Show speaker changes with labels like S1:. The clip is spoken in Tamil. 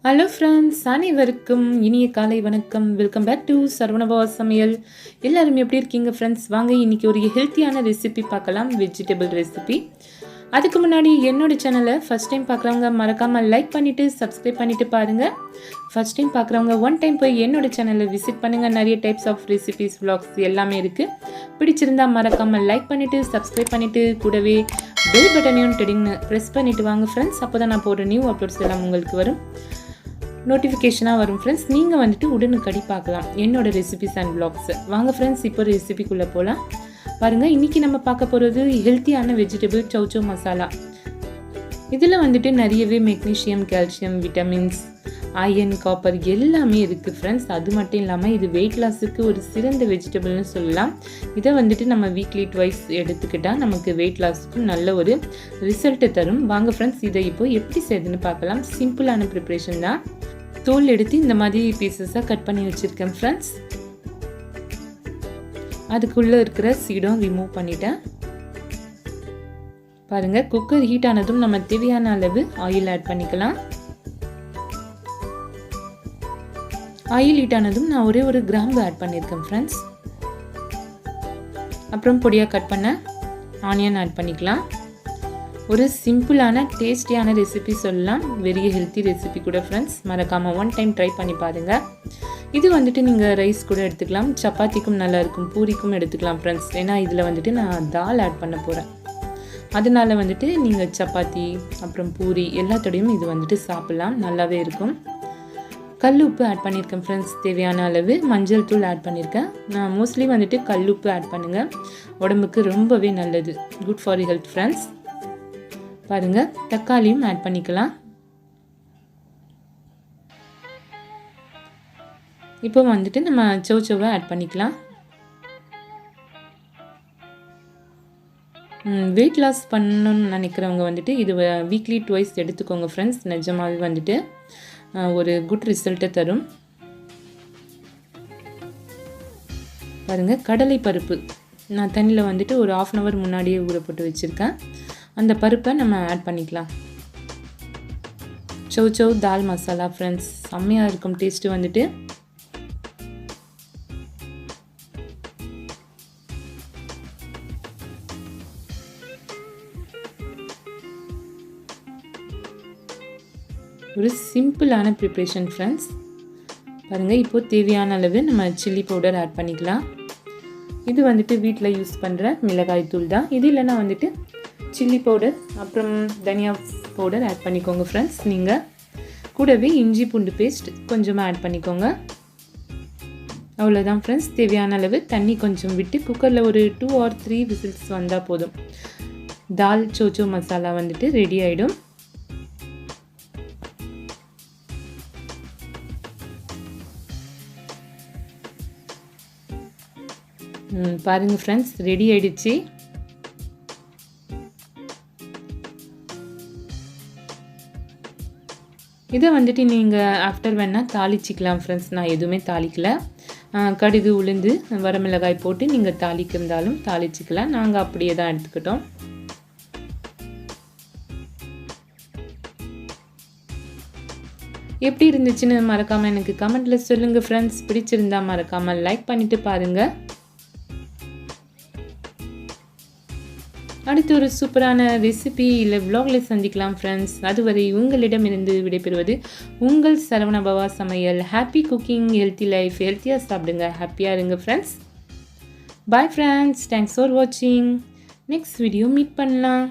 S1: Hello friends, அனைவருக்கும் இனிய காலை வணக்கம். வெல்கம் பேக் டு சரவணபவா சமையல். எல்லாரும் எப்படி இருக்கீங்க ஃப்ரெண்ட்ஸ்? வாங்க இன்னைக்கு ஒரு ஹெல்த்தியான ரெசிபி பார்க்கலாம், வெஜிடபிள் ரெசிபி. அதுக்கு முன்னாடி என்னோட சேனலை ஃபர்ஸ்ட் டைம் பார்க்குறவங்க மறக்காமல் லைக் பண்ணிவிட்டு சப்ஸ்கிரைப் பண்ணிவிட்டு பாருங்கள். ஃபர்ஸ்ட் டைம் பார்க்குறவங்க ஒன் டைம் போய் என்னோட சேனலை விசிட் பண்ணுங்கள். நிறைய டைப்ஸ் ஆஃப் ரெசிபிஸ் vlogs எல்லாமே இருக்குது. பிடிச்சிருந்தா மறக்காமல் லைக் பண்ணிவிட்டு சப்ஸ்கிரைப் பண்ணிவிட்டு கூடவே பெல் பட்டனையும் டெடிங்னு ப்ரெஸ் பண்ணிவிட்டு வாங்க ஃப்ரெண்ட்ஸ். அப்போ தான் நான் போடுற நியூ அப்லோட்ஸ் எல்லாம் உங்களுக்கு வரும், நோட்டிஃபிகேஷனாக வரும் ஃப்ரெண்ட்ஸ். நீங்கள் வந்துட்டு உடனுக்கடி பார்க்கலாம் என்னோட ரெசிபிஸ் அண்ட் vlogs. வாங்க ஃப்ரெண்ட்ஸ், இப்போ ரெசிபிக்குள்ளே போகலாம். பாருங்கள், இன்றைக்கி நம்ம பார்க்க போகிறது ஹெல்த்தியான வெஜிடபிள் சௌ மசாலா. இதில் வந்துட்டு நிறையவே magnesium, calcium, vitamins, iron, copper எல்லாமே இருக்குது ஃப்ரெண்ட்ஸ். அது மட்டும் இல்லாமல் இது வெயிட் லாஸுக்கு ஒரு சிறந்த வெஜிடபிள்னு சொல்லலாம். இதை வந்துட்டு நம்ம வீக்லி ட்வைஸ் எடுத்துக்கிட்டால் நமக்கு வெயிட் லாஸுக்கு நல்ல ஒரு ரிசல்ட்டை தரும். வாங்க ஃப்ரெண்ட்ஸ், இதை இப்போ எப்படி செய்யுதுன்னு பார்க்கலாம். சிம்பிளான ப்ரிப்ரேஷன் தான். தோல் எடுத்து இந்த மாதிரி பீசஸாக கட் பண்ணி வச்சுருக்கேன் ஃப்ரெண்ட்ஸ். அதுக்குள்ளே இருக்கிற சீடும் ரிமூவ் பண்ணிட்டேன். பாருங்கள், குக்கர் ஹீட் ஆனதும் நம்ம தேவையான அளவு ஆயில் ஆட் பண்ணிக்கலாம். ஆயில் ஹீட் ஆனதும் நான் ஒரே ஒரு கிராம்பு ஆட் பண்ணியிருக்கேன் ஃப்ரெண்ட்ஸ். அப்புறம் பொடியாக கட் பண்ண ஆனியன் ஆட் பண்ணிக்கலாம். ஒரு சிம்பிளான டேஸ்டியான ரெசிபி சொல்லலாம், வெரி ஹெல்த்தி ரெசிபி கூட ஃப்ரெண்ட்ஸ். மறக்காமல் ஒன் டைம் ட்ரை பண்ணி பாருங்கள். இது வந்துட்டு நீங்கள் ரைஸ் கூட எடுத்துக்கலாம், சப்பாத்திக்கும் நல்லாயிருக்கும், பூரிக்கும் எடுத்துக்கலாம் ஃப்ரெண்ட்ஸ். ஏன்னா இதில் வந்துட்டு நான் தால் ஆட் பண்ண போகிறேன். அதனால வந்துட்டு நீங்கள் சப்பாத்தி அப்புறம் பூரி எல்லாத்தோடையும் இது வந்துட்டு சாப்பிட்லாம், நல்லாவே இருக்கும். கல் உப்பு ஆட் பண்ணியிருக்கேன் ஃப்ரெண்ட்ஸ், தேவையான அளவு. மஞ்சள் தூள் ஆட் பண்ணியிருக்கேன். நான் மோஸ்ட்லி வந்துட்டு கல் உப்பு ஆட் பண்ணுங்கள், உடம்புக்கு ரொம்பவே நல்லது, குட் ஃபார் ஹெல்த் ஃப்ரெண்ட்ஸ். பாருங்கள், தக்காளியும் ஆட் பண்ணிக்கலாம். இப்போ வந்துட்டு நம்ம சௌவை ஆட் பண்ணிக்கலாம். வெயிட் லாஸ் பண்ணணும்னு நினைக்கிறவங்க வந்துட்டு இது வீக்லி ட்வைஸ் எடுத்துக்கோங்க ஃப்ரெண்ட்ஸ். நிஜமாவே வந்துட்டு ஒரு குட் ரிசல்ட்டை தரும். பாருங்கள், கடலை பருப்பு நான் தண்ணியில் வந்துட்டு ஒரு 1/2 hour முன்னாடியே ஊற போட்டு வச்சுருக்கேன். அந்த பருப்பை நம்ம ஆட் பண்ணிக்கலாம். சௌ தால் மசாலா ஃப்ரெண்ட்ஸ், செம்மையாக இருக்கும் டேஸ்ட்டு வந்துட்டு. ஒரு சிம்பிளான ப்ரிப்ரேஷன் ஃப்ரெண்ட்ஸ். பாருங்கள், இப்போது தேவையான அளவு நம்ம சில்லி பவுடர் ஆட் பண்ணிக்கலாம். இது வந்துட்டு வீட்டில் யூஸ் பண்ணுற மிளகாய் தூள் தான். இது இல்லைன்னா வந்துட்டு சில்லி பவுடர் அப்புறம் தனியா பவுடர் ஆட் பண்ணிக்கோங்க ஃப்ரெண்ட்ஸ். நீங்கள் கூடவே இஞ்சி பூண்டு பேஸ்ட் கொஞ்சமாக ஆட் பண்ணிக்கோங்க. அவ்வளோதான் ஃப்ரெண்ட்ஸ். தேவையான அளவு தண்ணி கொஞ்சம் விட்டு குக்கரில் ஒரு 2 or 3 விசில்ஸ் வந்தால் போதும். தால் சௌ மசாலா வந்துட்டு ரெடி ஆகிடும். பாருங்கள் ஃப்ரெண்ட்ஸ், ரெடி ஆகிடுச்சு. இதை வந்துட்டு நீங்கள் ஆஃப்டர் வேணால் தாளிச்சிக்கலாம் ஃப்ரெண்ட்ஸ். நான் எதுவுமே தாளிக்கலை. கடுகு, உளுந்து, வரமிளகாய் போட்டு நீங்கள் தாளிக்கிறதாலும் தாளிச்சிக்கலாம். நாங்கள் அப்படியே தான் எடுத்துக்கிட்டோம். எப்படி இருந்துச்சுன்னு மறக்காமல் எனக்கு கமெண்ட்டில் சொல்லுங்கள் ஃப்ரெண்ட்ஸ். பிடிச்சிருந்தா மறக்காமல் லைக் பண்ணிவிட்டு பாருங்கள். அடுத்து ஒரு சூப்பரான ரெசிபி இல்லை vlogல சந்திக்கலாம் ஃப்ரெண்ட்ஸ். அதுவரை உங்களிடமிருந்து விடைபெறுவது உங்கள் சரவணபவா சமையல். Happy cooking, healthy life. ஹெல்த்தியாக சாப்பிடுங்க, ஹாப்பியாக இருங்க friends. Bye friends, thanks for வாட்சிங். நெக்ஸ்ட் வீடியோ மீட் பண்ணலாம்.